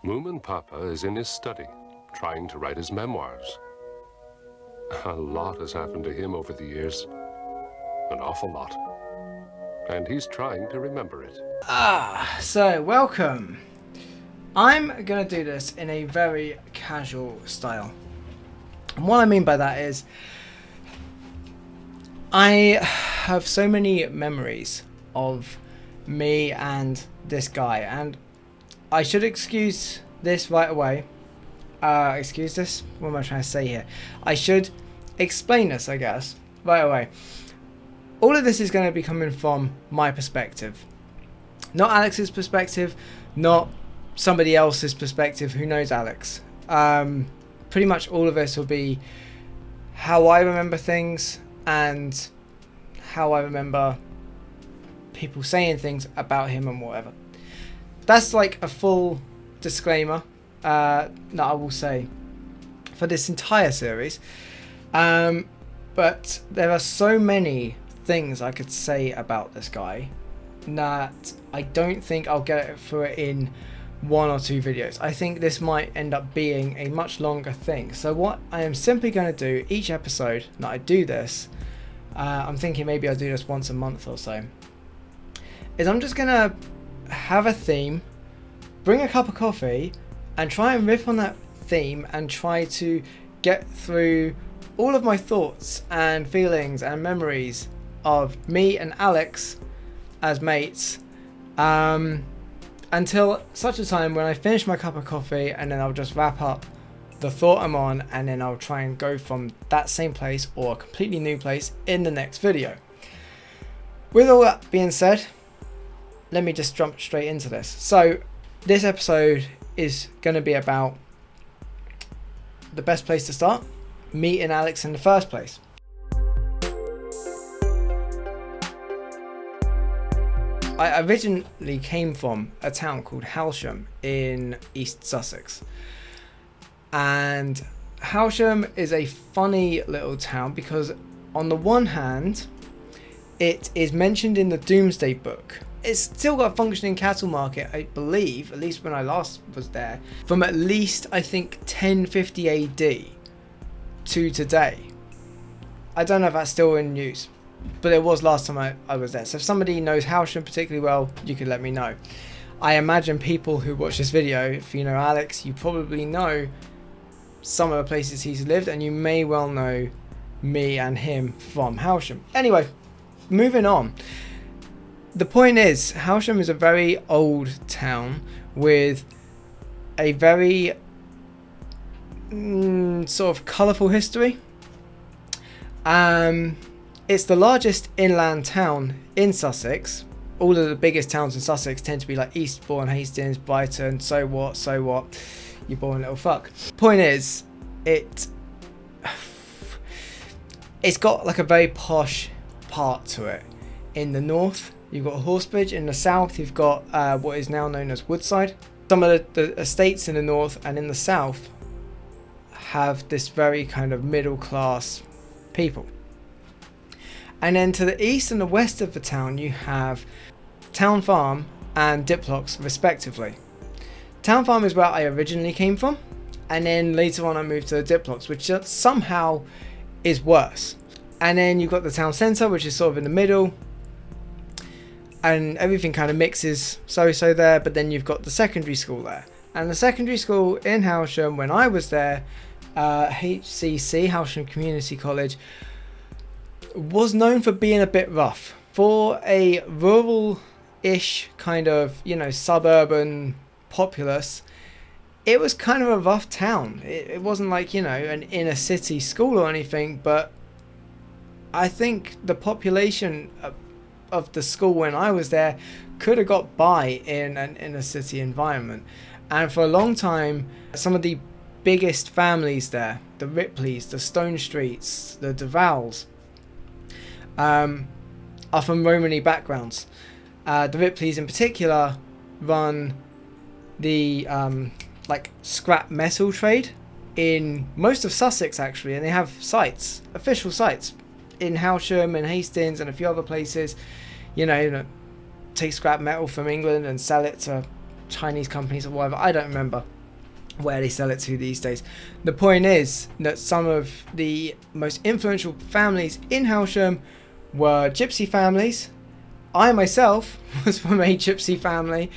Moomin Papa is in his study, trying to write his memoirs. A lot has happened to him over the years. An awful lot. And he's trying to remember it. So welcome. I'm going to do this in a very casual style. And what I mean by that is, I have so many memories of me and this guy, and I should excuse this right away. Excuse this? What am I trying to say here? I should explain this, I guess, right away. All of this is going to be coming from my perspective. Not Alex's perspective, not somebody else's perspective who knows Alex. Pretty much all of this will be how I remember things and how I remember people saying things about him and whatever. That's like a full disclaimer that I will say for this entire series. But there are so many things I could say about this guy that I don't think I'll get through it in one or two videos. I think this might end up being a much longer thing. So what I am simply going to do each episode that I do this, I'm thinking maybe I'll do this once a month or so, is I'm just going to have a theme, bring a cup of coffee, and try and riff on that theme and try to get through all of my thoughts and feelings and memories of me and Alex as mates until such a time when I finish my cup of coffee, and then I'll just wrap up the thought I'm on, and then I'll try and go from that same place or a completely new place in the next video. With all that being said, let me just jump straight into this. So this episode is going to be about the best place to start, meeting Alex in the first place. I originally came from a town called Hailsham in East Sussex. And Hailsham is a funny little town because on the one hand, it is mentioned in the Domesday Book. It's still got a functioning cattle market, I believe, at least when I last was there, from at least, I think, 1050 AD to today. I don't know if that's still in use, but it was last time I was there. So if somebody knows Hailsham particularly well, you could let me know. I imagine people who watch this video, if you know Alex, you probably know some of the places he's lived, and you may well know me and him from Hailsham. Anyway, moving on. The point is, Hailsham is a very old town with a very sort of colourful history. It's the largest inland town in Sussex. All of the biggest towns in Sussex tend to be like Eastbourne, Hastings, Brighton, so what, you boring little fuck. Point is, it's got like a very posh part to it. In the north, you've got Horsebridge. In the south, you've got what is now known as Woodside. Some of the estates in the north and in the south have this very kind of middle class people. And then to the east and the west of the town, you have Town Farm and Diplocks, respectively. Town Farm is where I originally came from, and then later on I moved to the Diplocks, which somehow is worse. And then you've got the town centre, which is sort of in the middle, and everything kind of mixes so there. But then you've got the secondary school there, and the secondary school in Hailsham, when I was there, HCC, Hailsham Community College, was known for being a bit rough. For a rural-ish kind of, suburban populace, it was kind of a rough town. It wasn't like, an inner city school or anything, but I think the population of the school when I was there could have got by in an inner city environment. And for a long time, some of the biggest families there, the Ripleys, the Stone Streets, the Duvalls, are from Romany backgrounds. The Ripleys in particular run the scrap metal trade in most of Sussex actually, and they have sites, official sites, in Hailsham and Hastings and a few other places. Take scrap metal from England and sell it to Chinese companies or whatever. I don't remember where they sell it to these days. The point is that some of the most influential families in Hailsham were gypsy families. I myself was from a gypsy family,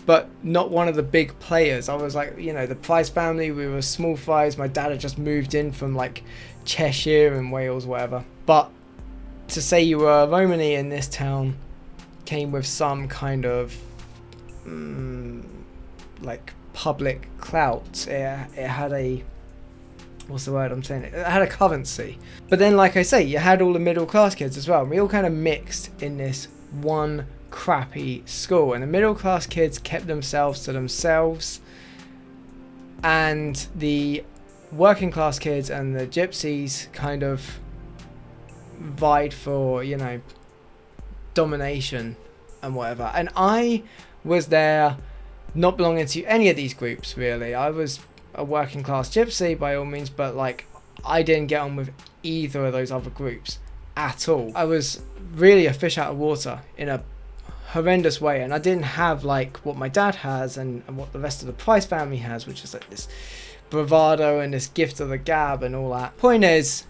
but not one of the big players. I was like, you know, the Price family, we were small fries. My dad had just moved in from like Cheshire and Wales, whatever. But to say you were a Romany in this town came with some kind of like public clout. It had a, what's the word I'm saying? It had a currency. But then, like I say, you had all the middle class kids as well. We all kind of mixed in this one crappy school, and the middle class kids kept themselves to themselves, and the working class kids and the gypsies kind of vied for, you know, domination and whatever. And I was there not belonging to any of these groups, really. I was a working class gypsy by all means, but like I didn't get on with either of those other groups at all. I was really a fish out of water in a horrendous way, and I didn't have like what my dad has and what the rest of the Price family has, which is like this bravado and this gift of the gab and all that. Point is,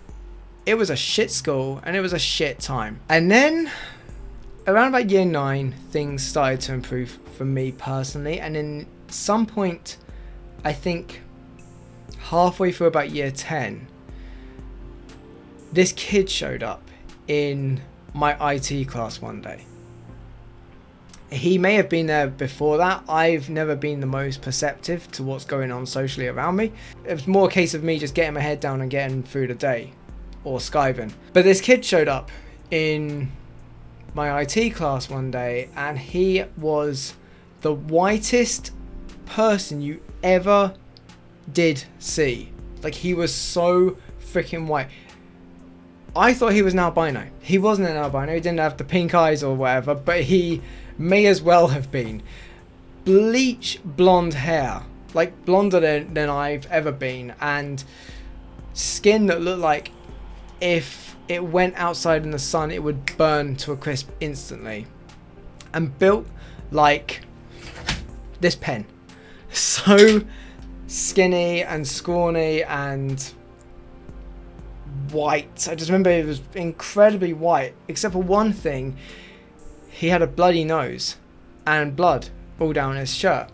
it was a shit school and it was a shit time. And then around about year 9, things started to improve for me personally, and in some point, I think halfway through about year 10, this kid showed up in my IT class one day. He may have been there before that. I've never been the most perceptive to what's going on socially around me. It was more a case of me just getting my head down and getting through the day, or skiving. But this kid showed up in my IT class one day, and he was the whitest person you ever did see. Like, he was so freaking white. I thought he was an albino. He wasn't an albino. He didn't have the pink eyes or whatever, but he may as well have been. Bleach blonde hair, like blonder than I've ever been, and skin that looked like if it went outside in the sun it would burn to a crisp instantly, and built like this pen. So skinny and scrawny and white. I just remember it was incredibly white, except for one thing. He had a bloody nose and blood all down his shirt.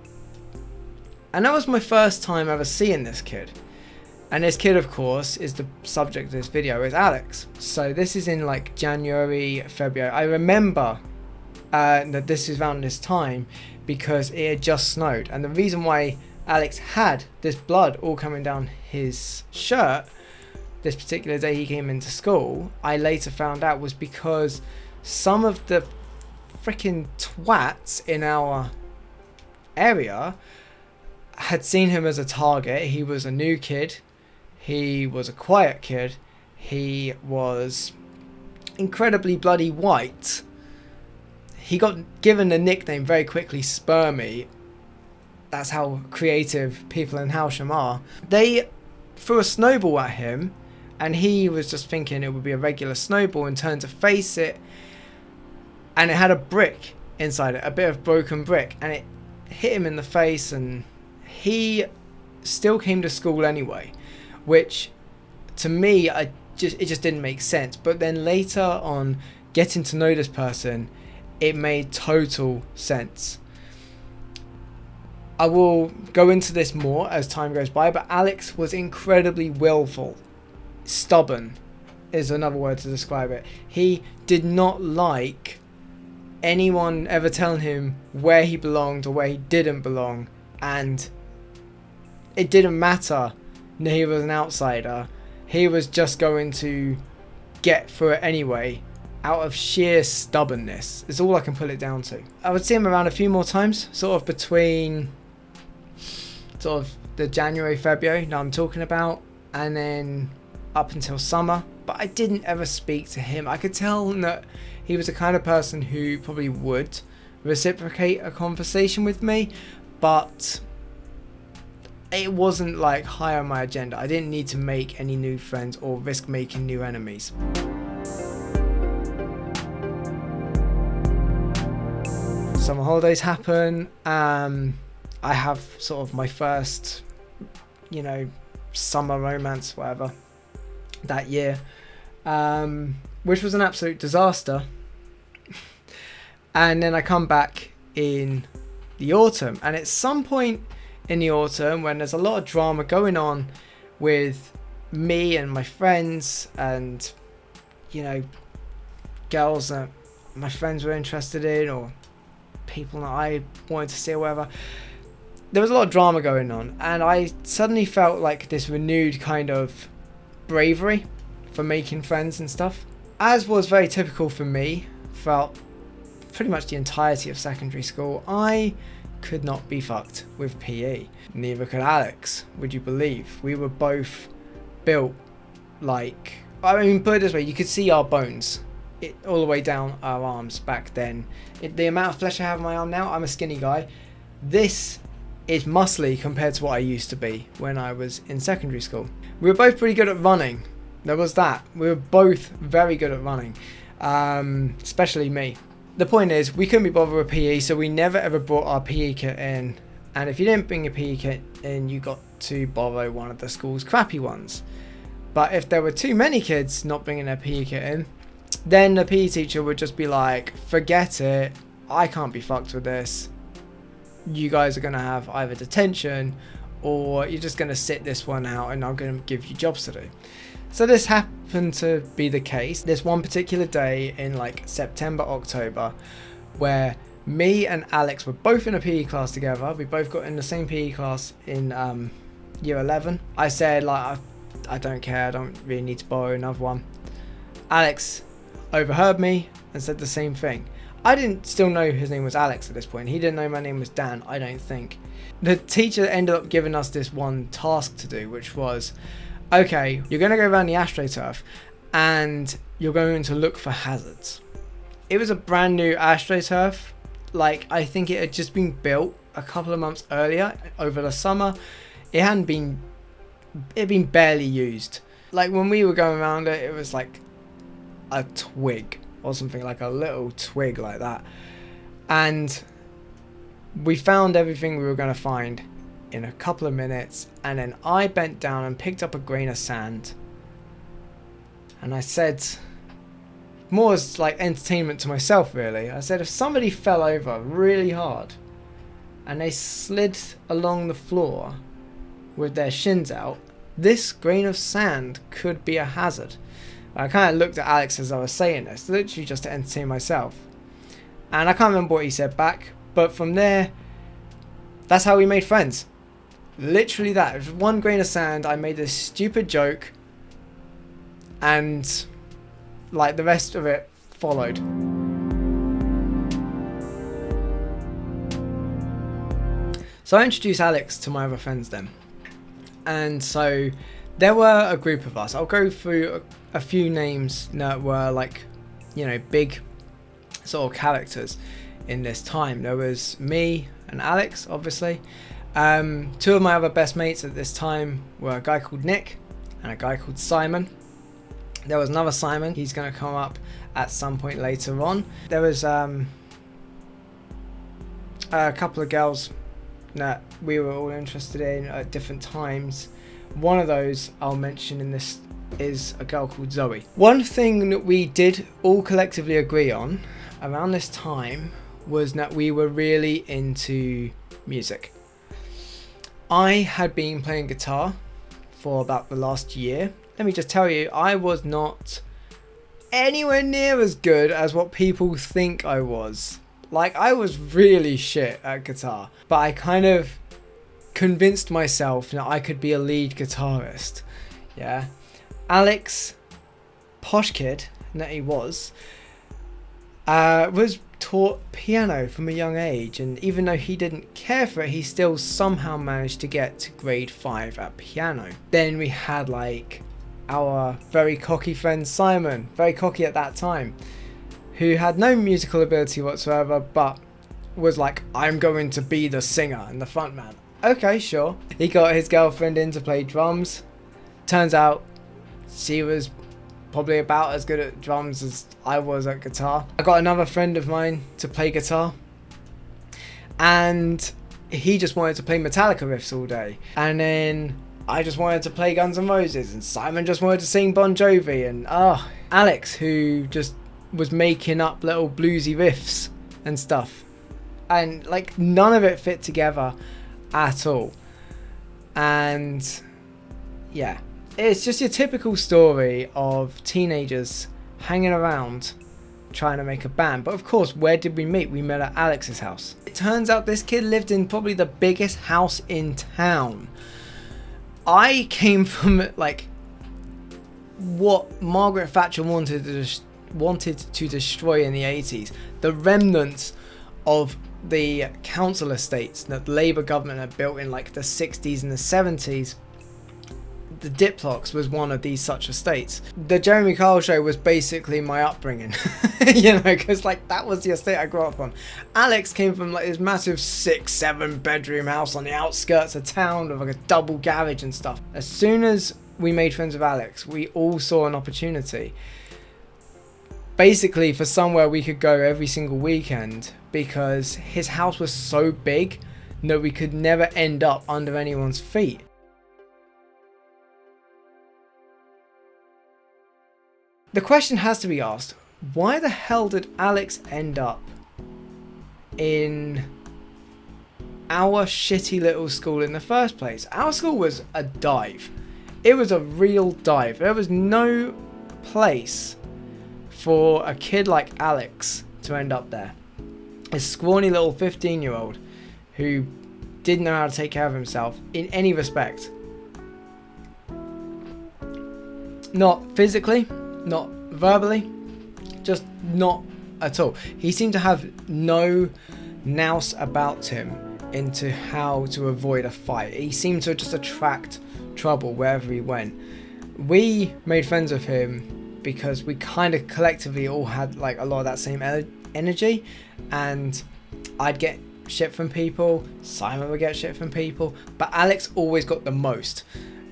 And that was my first time ever seeing this kid. And this kid, of course, is the subject of this video, is Alex. So this is in like January, February. I remember that this is around this time because it had just snowed. And the reason why Alex had this blood all coming down his shirt this particular day he came into school, I later found out was because some of the freaking twats in our area had seen him as a target. He was a new kid. He was a quiet kid. He was incredibly bloody white. He got given the nickname very quickly, Spermy. That's how creative people in Hailsham are. They threw a snowball at him, and he was just thinking it would be a regular snowball and turned to face it, and it had a brick inside it, a bit of broken brick, and it hit him in the face, and he still came to school anyway, which to me it just didn't make sense. But then later on, getting to know this person, it made total sense. I will go into this more as time goes by, but Alex was incredibly willful. Stubborn is another word to describe it. He did not like anyone ever telling him where he belonged or where he didn't belong, and it didn't matter that he was an outsider. He was just going to get through it anyway, out of sheer stubbornness is all I can put it down to. I would see him around a few more times, sort of between sort of the January, February that I'm talking about, and then up until summer, but I didn't ever speak to him. I could tell that he was the kind of person who probably would reciprocate a conversation with me, but it wasn't like high on my agenda. I didn't need to make any new friends or risk making new enemies. Summer holidays happen. I have sort of my first, you know, summer romance, whatever, that year, which was an absolute disaster. And then I come back in the autumn, and at some point in the autumn, when there's a lot of drama going on with me and my friends, and, you know, girls that my friends were interested in, or people that I wanted to see or whatever, there was a lot of drama going on, and I suddenly felt like this renewed kind of bravery for making friends and stuff, as was very typical for me throughout pretty much the entirety of secondary school. I could not be fucked with PE. Neither could Alex, would you believe. We were both built like, I mean, put it this way, you could see our bones all the way down our arms back then. The amount of flesh I have on my arm now, I'm a skinny guy. This is muscly compared to what I used to be when I was in secondary school. We were both pretty good at running. There was that. We were both very good at running, especially me. The point is, we couldn't be bothered with PE, so we never ever brought our PE kit in. And if you didn't bring your PE kit in, you got to borrow one of the school's crappy ones. But if there were too many kids not bringing their PE kit in, then the PE teacher would just be like, forget it, I can't be fucked with this. You guys are going to have either detention, or you're just going to sit this one out and I'm going to give you jobs to do. So this happened to be the case. This one particular day in like September, October, where me and Alex were both in a PE class together. We both got in the same PE class in year 11. I said, like, I don't care, I don't really need to borrow another one. Alex overheard me and said the same thing. I didn't still know his name was Alex at this point. He didn't know my name was Dan, I don't think. The teacher ended up giving us this one task to do, which was, okay, you're going to go around the AstroTurf and you're going to look for hazards. It was a brand new AstroTurf. Like, I think it had just been built a couple of months earlier over the summer. It had been barely used. Like, when we were going around it, it was like a twig or something, like a little twig like that. And we found everything we were going to find in a couple of minutes, and then I bent down and picked up a grain of sand, and I said, more as like entertainment to myself really, I said, if somebody fell over really hard and they slid along the floor with their shins out, this grain of sand could be a hazard. I kind of looked at Alex as I was saying this, literally just to entertain myself, and I can't remember what he said back, but from there, that's how we made friends. Literally that. It was one grain of sand. I made this stupid joke, and like the rest of it followed. So I introduced Alex to my other friends then, and so there were a group of us. I'll go through a few names that were like, you know, big sort of characters in this time. There was me and Alex, obviously. Two of my other best mates at this time were a guy called Nick and a guy called Simon. There was another Simon, he's going to come up at some point later on. There was a couple of girls that we were all interested in at different times. One of those I'll mention in this is a girl called Zoe. One thing that we did all collectively agree on around this time was that we were really into music. I had been playing guitar for about the last year. Let me just tell you, I was not anywhere near as good as what people think I was. Like, I was really shit at guitar, but I kind of convinced myself that I could be a lead guitarist. Yeah. Alex, posh kid that he was taught piano from a young age, and even though he didn't care for it, he still somehow managed to get to grade 5 at piano. Then we had like our very cocky friend Simon, very cocky at that time, who had no musical ability whatsoever, but was like, I'm going to be the singer and the front man. Okay, sure. He got his girlfriend in to play drums. Turns out she was probably about as good at drums as I was at guitar. I got another friend of mine to play guitar, and he just wanted to play Metallica riffs all day. And then I just wanted to play Guns N' Roses, and Simon just wanted to sing Bon Jovi, and Alex, who just was making up little bluesy riffs and stuff. And like none of it fit together at all. And yeah, it's just your typical story of teenagers hanging around trying to make a band. But of course, where did we meet? We met at Alex's house. It turns out this kid lived in probably the biggest house in town. I came from like what Margaret Thatcher wanted to destroy in the 80s. The remnants of the council estates that the Labour government had built in like the 60s and the 70s. The Diplocks was one of these such estates. The Jeremy Kyle show was basically my upbringing, you know, because like that was the estate I grew up on. Alex came from like this massive 6-7 bedroom house on the outskirts of town with like a double garage and stuff. As soon as we made friends with Alex, we all saw an opportunity basically for somewhere we could go every single weekend, because his house was so big that we could never end up under anyone's feet. The question has to be asked, why the hell did Alex end up in our shitty little school in the first place? Our school was a dive. It was a real dive. There was no place for a kid like Alex to end up there. A scrawny little 15-year-old who didn't know how to take care of himself in any respect. Not physically, not verbally, just not at all. He seemed to have no nous about him into how to avoid a fight. He seemed to just attract trouble wherever he went. We made friends with him because we kind of collectively all had like a lot of that same energy, and I'd get shit from people, Simon would get shit from people, but Alex always got the most.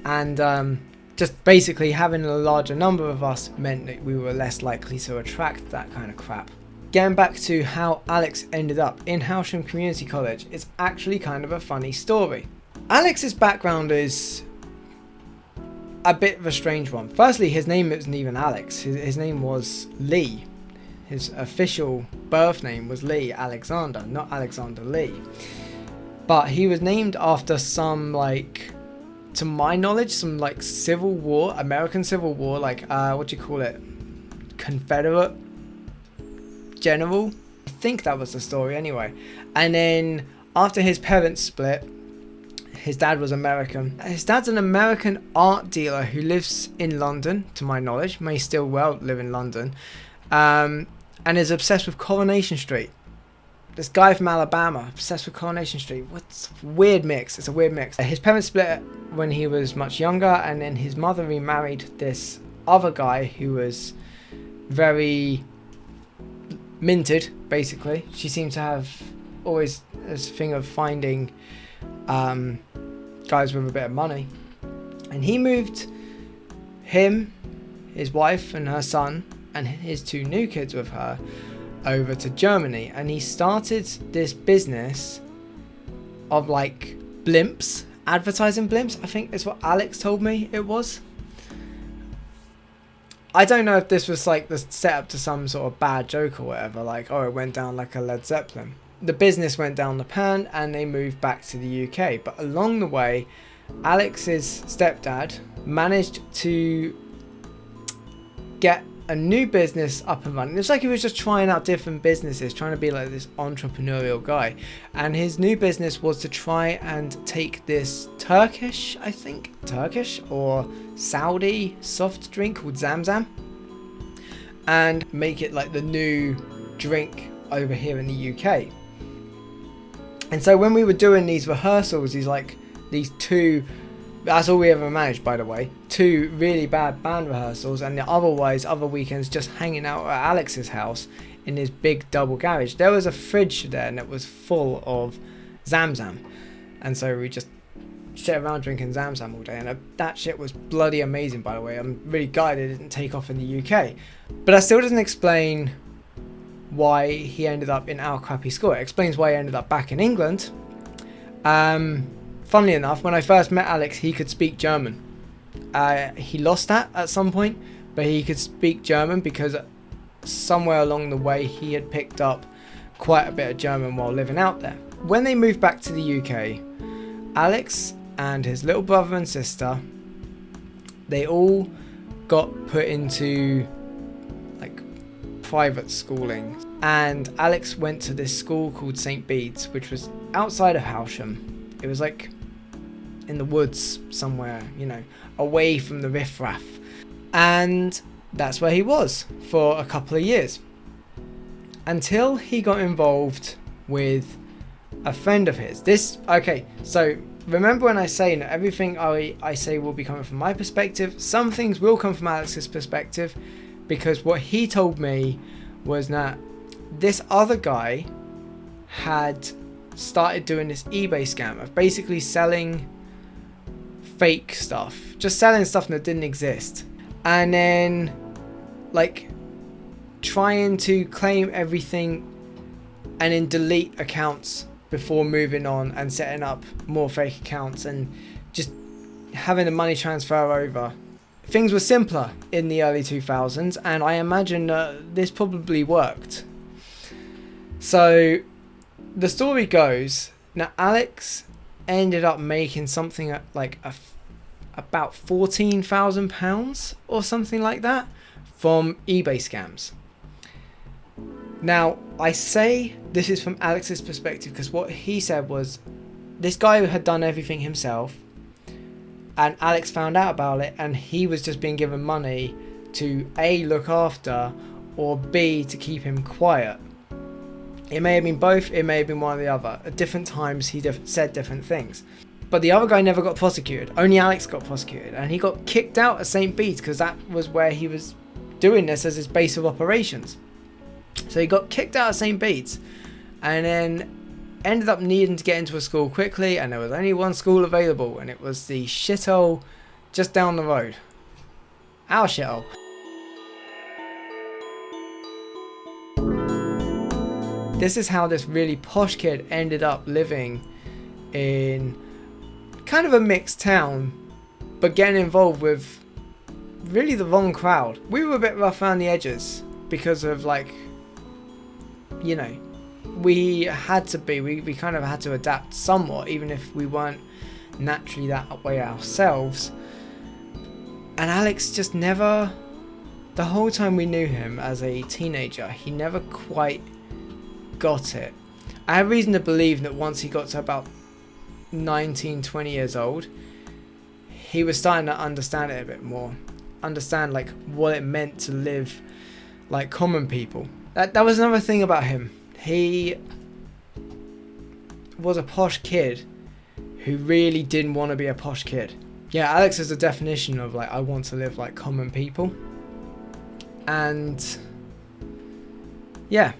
And just basically having a larger number of us meant that we were less likely to attract that kind of crap. Getting back to how Alex ended up in Hailsham Community College, it's actually kind of a funny story. Alex's background is a bit of a strange one. Firstly, his name isn't even Alex. His name was Lee. His official birth name was Lee Alexander, not Alexander Lee. But he was named after some, like, to my knowledge, some like Civil War, American Civil War, like what do you call it? Confederate general. I think that was the story anyway. And then after his parents split, his dad was American. His dad's an American art dealer who lives in London, to my knowledge, may still well live in London, and is obsessed with Coronation Street. This guy from Alabama, obsessed with Coronation Street. What's a weird mix? It's a weird mix. His parents split when he was much younger, and then his mother remarried this other guy who was very minted, basically. She seemed to have always this thing of finding guys with a bit of money. And he moved him, his wife and her son, and his 2 new kids with her over to Germany, and he started this business of like blimps, advertising blimps. I think it's what Alex told me it was. I don't know if this was like the setup to some sort of bad joke or whatever, like, oh, it went down like a Led Zeppelin. The business went down the pan and they moved back to the UK, but along the way Alex's stepdad managed to get a new business up and running. It's like he was just trying out different businesses, trying to be like this entrepreneurial guy. And his new business was to try and take this Turkish or Saudi soft drink called Zamzam and make it like the new drink over here in the UK. And so when we were doing these rehearsals, these 2, that's all we ever managed, by the way, 2 really bad band rehearsals, and other weekends just hanging out at Alex's house in his big double garage. There was a fridge there and it was full of Zamzam, and so we just sit around drinking Zamzam all day, and that shit was bloody amazing, by the way. I'm really gutted it didn't take off in the UK, but that still doesn't explain why he ended up in our crappy school. It explains why he ended up back in England, Funnily enough, when I first met Alex, he could speak German. He lost that at some point, but he could speak German because somewhere along the way he had picked up quite a bit of German while living out there. When they moved back to the UK, Alex and his little brother and sister, they all got put into like private schooling, and Alex went to this school called St. Bede's, which was outside of Hailsham. It was like in the woods somewhere, you know, away from the riffraff, and that's where he was for a couple of years until he got involved with a friend of his. So remember when I say that everything I say will be coming from my perspective, some things will come from Alex's perspective, because what he told me was that this other guy had started doing this eBay scam of basically selling fake stuff, just selling stuff that didn't exist, and then like trying to claim everything and then delete accounts before moving on and setting up more fake accounts and just having the money transfer over. Things were simpler in the early 2000s, and I imagine this probably worked. So the story goes, now Alex ended up making something like about £14,000 or something like that from eBay scams. Now, I say this is from Alex's perspective because what he said was this guy had done everything himself, and Alex found out about it, and he was just being given money to A, look after, or B, to keep him quiet. It may have been both, it may have been one or the other. At different times he said different things. But the other guy never got prosecuted. Only Alex got prosecuted, and he got kicked out of St. Bede's because that was where he was doing this as his base of operations. So he got kicked out of St. Bede's, and then ended up needing to get into a school quickly, and there was only one school available, and it was the shithole just down the road. Our shithole. This is how this really posh kid ended up living in kind of a mixed town, but getting involved with really the wrong crowd. We were a bit rough around the edges because of, like, you know, we had to be, we kind of had to adapt somewhat, even if we weren't naturally that way ourselves. And Alex just never, the whole time we knew him as a teenager, he never quite got it. I have reason to believe that once he got to about 19, 20 years old, he was starting to understand it a bit more. Understand like what it meant to live like common people. That was another thing about him. He was a posh kid who really didn't want to be a posh kid. Yeah, Alex is the definition of like, I want to live like common people. And yeah,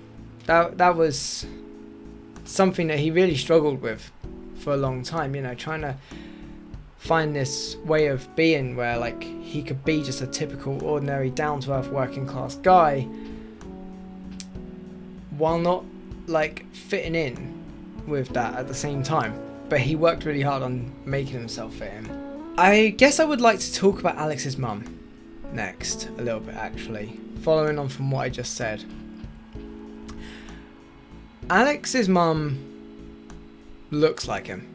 that was something that he really struggled with for a long time, you know, trying to find this way of being where like he could be just a typical ordinary down-to-earth working class guy while not like fitting in with that at the same time. But he worked really hard on making himself fit in. I guess I would like to talk about Alex's mum next a little bit, actually, following on from what I just said. Alex's mum looks like him.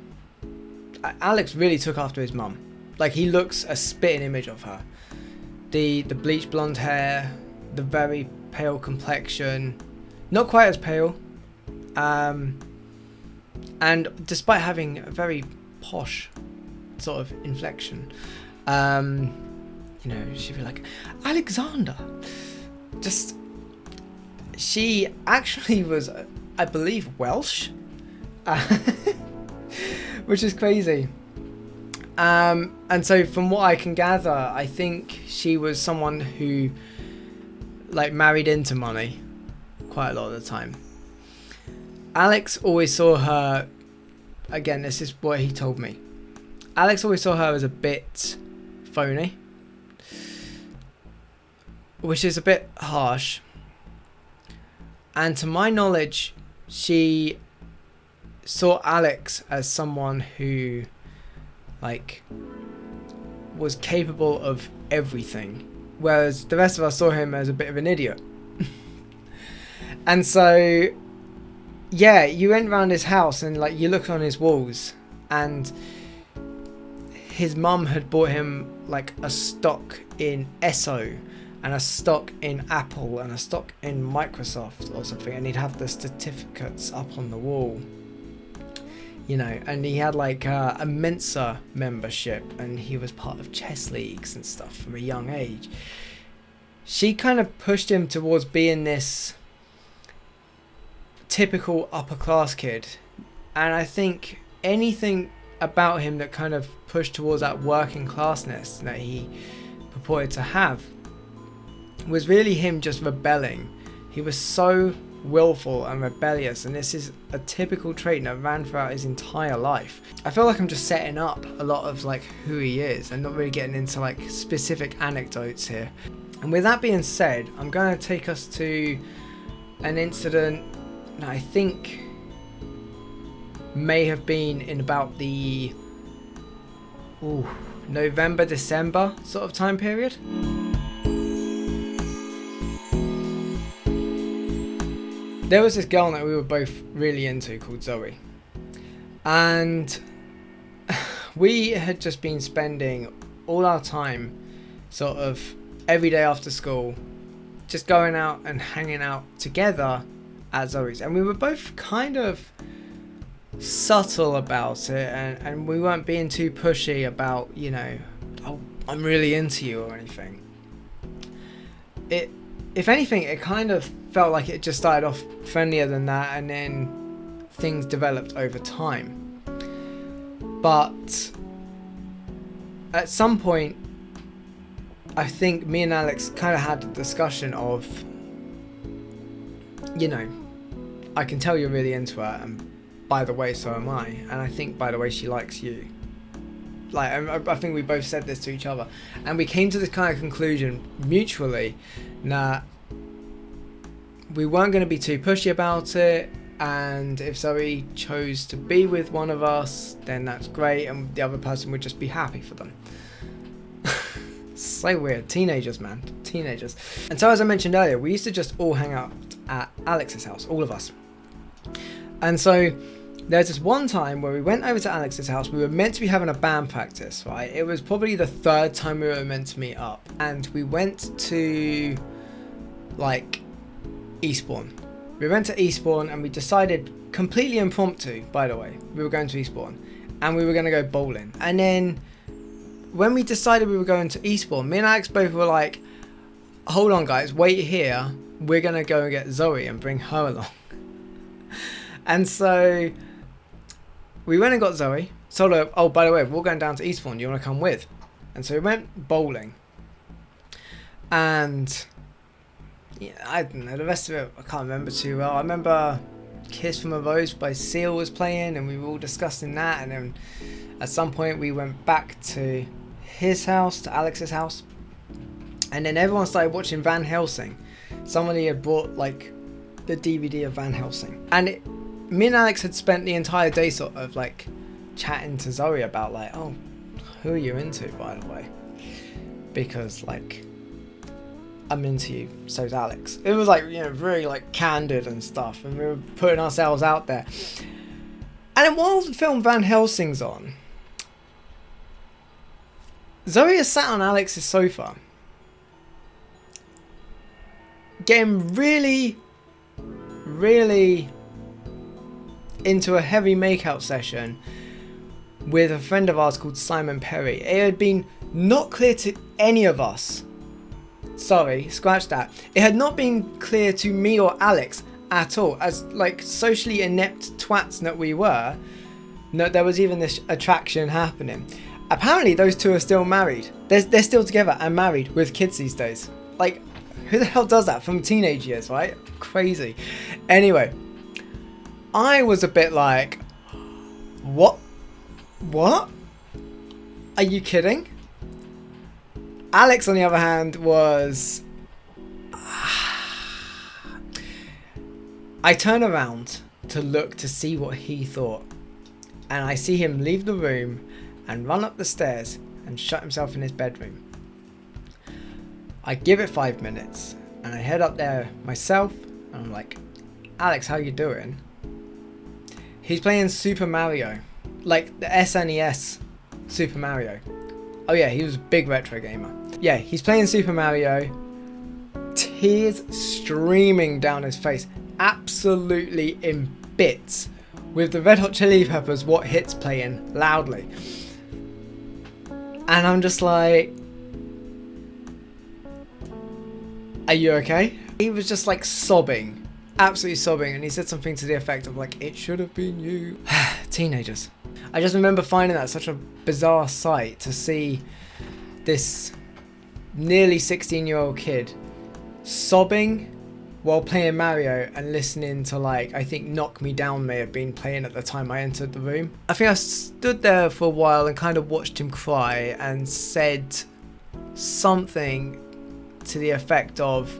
Alex really took after his mum. Like, he looks a spitting image of her. The bleached blonde hair, the very pale complexion, not quite as pale, and despite having a very posh sort of inflection, you know, she'd be like, Alexander. Just, she actually was, I believe, Welsh, which is crazy. And so from what I can gather, I think she was someone who like married into money quite a lot of the time. Alex always saw her, again, this is what he told me, Alex always saw her as a bit phony, which is a bit harsh. And to my knowledge, she saw Alex as someone who, like, was capable of everything, whereas the rest of us saw him as a bit of an idiot. And so, yeah, you went around his house and, like, you look on his walls, and his mum had bought him, like, a stock in Esso, and a stock in Apple, and a stock in Microsoft or something, and he'd have the certificates up on the wall, you know, and he had, like, a Mensa membership, and he was part of chess leagues and stuff from a young age. She kind of pushed him towards being this typical upper class kid, and I think anything about him that kind of pushed towards that working classness that he purported to have was really him just rebelling. He was so willful and rebellious, and this is a typical trait that ran throughout his entire life. I feel like I'm just setting up a lot of, like, who he is and not really getting into, like, specific anecdotes here. And with that being said, I'm going to take us to an incident that I think may have been in about the November, December sort of time period. There was this girl that we were both really into called Zoe, and we had just been spending all our time sort of every day after school just going out and hanging out together at Zoe's, and we were both kind of subtle about it, and we weren't being too pushy about, you know, oh, I'm really into you or anything. If anything, it kind of felt like it just started off friendlier than that, and then things developed over time. But at some point, I think me and Alex kind of had a discussion of, you know, I can tell you're really into her, and by the way, so am I. And I think, by the way, she likes you. Like, I think we both said this to each other, and we came to this kind of conclusion mutually that we weren't going to be too pushy about it, and if Zoe chose to be with one of us, then that's great, and the other person would just be happy for them. So weird. Teenagers, man. Teenagers. And so, as I mentioned earlier, we used to just all hang out at Alex's house, all of us. And so there's this one time where we went over to Alex's house. We were meant to be having a band practice, right? It was probably the third time we were meant to meet up, and we went to, like, Eastbourne. We went to Eastbourne, and we decided, completely impromptu, by the way, we were going to Eastbourne, and we were going to go bowling. And then when we decided we were going to Eastbourne, me and Alex both were like, hold on guys, wait here, we're going to go and get Zoe and bring her along. And so we went and got Zoe, told her, oh, by the way, we're going down to Eastbourne, do you want to come with? And so we went bowling, and yeah, I don't know, the rest of it I can't remember too well. I remember Kiss from a Rose by Seal was playing, and we were all discussing that, and then at some point we went back to his house, to Alex's house, and then everyone started watching Van Helsing. Somebody had brought, like, the DVD of Van Helsing, and me and Alex had spent the entire day sort of, like, chatting to Zoe about, like, oh, who are you into, by the way? Because, like, I'm into you, so's Alex. It was, like, you know, very, like, candid and stuff, and we were putting ourselves out there. And then while the film Van Helsing's on, Zoe is sat on Alex's sofa, getting really, really into a heavy makeout session with a friend of ours called Simon Perry. It had been not clear to any of us. Sorry, scratch that. It had not been clear to me or Alex at all, as, like, socially inept twats that we were, no, there was even this attraction happening. Apparently those two are still married. They're still together and married with kids these days. Like, who the hell does that from teenage years, right? Crazy. Anyway, I was a bit like, what? What? Are you kidding? Alex, on the other hand, was... I turn around to look to see what he thought. And I see him leave the room and run up the stairs and shut himself in his bedroom. I give it 5 minutes and I head up there myself and I'm like, Alex, how you doing? He's playing Super Mario, like the SNES Super Mario. Oh yeah, he was a big retro gamer. Yeah, he's playing Super Mario, tears streaming down his face, absolutely in bits, with the Red Hot Chili Peppers What Hits playing loudly. And I'm just like, are you okay? He was just like sobbing, absolutely sobbing, and he said something to the effect of like, it should have been you. Teenagers. I just remember finding that such a bizarre sight, to see this nearly 16-year-old kid sobbing while playing Mario and listening to, like, I think Knock Me Down may have been playing at the time I entered the room. I think I stood there for a while and kind of watched him cry and said something to the effect of,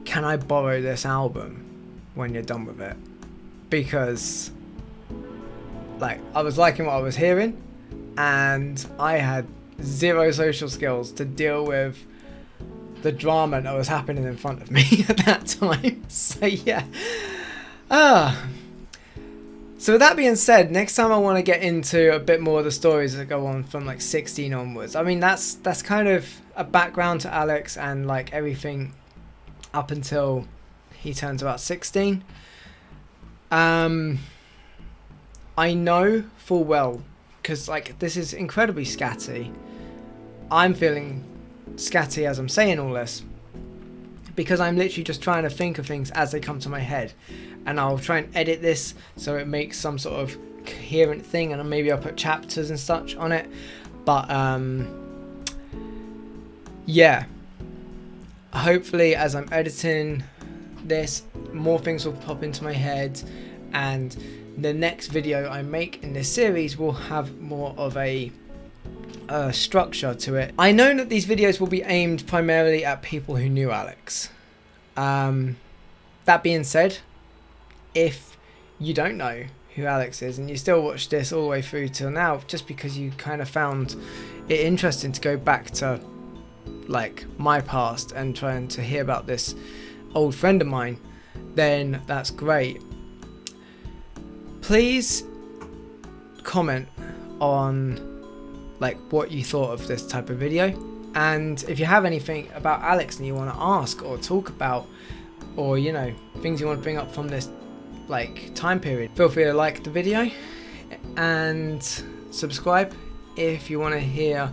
can I borrow this album when you're done with it? Because, like, I was liking what I was hearing and I had zero social skills to deal with the drama that was happening in front of me at that time. So yeah. So with that being said, next time I want to get into a bit more of the stories that go on from like 16 onwards. I mean, that's kind of a background to Alex and like everything up until he turns about 16. I know full well, because like this is incredibly scatty. I'm feeling scatty as I'm saying all this, because I'm literally just trying to think of things as they come to my head, and I'll try and edit this so it makes some sort of coherent thing, and maybe I'll put chapters and such on it. But yeah, hopefully as I'm editing this, more things will pop into my head, and the next video I make in this series will have more of a structure to it. I know that these videos will be aimed primarily at people who knew Alex. That being said, if you don't know who Alex is and you still watch this all the way through till now just because you kind of found it interesting to go back to like my past and trying to hear about this old friend of mine, then that's great. Please comment on like what you thought of this type of video, and if you have anything about Alex and you want to ask or talk about, or you know, things you want to bring up from this like time period, feel free to like the video and subscribe if you want to hear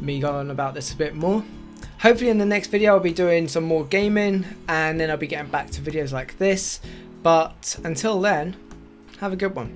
me go on about this a bit more. Hopefully in the next video I'll be doing some more gaming, and then I'll be getting back to videos like this, but until then, have a good one.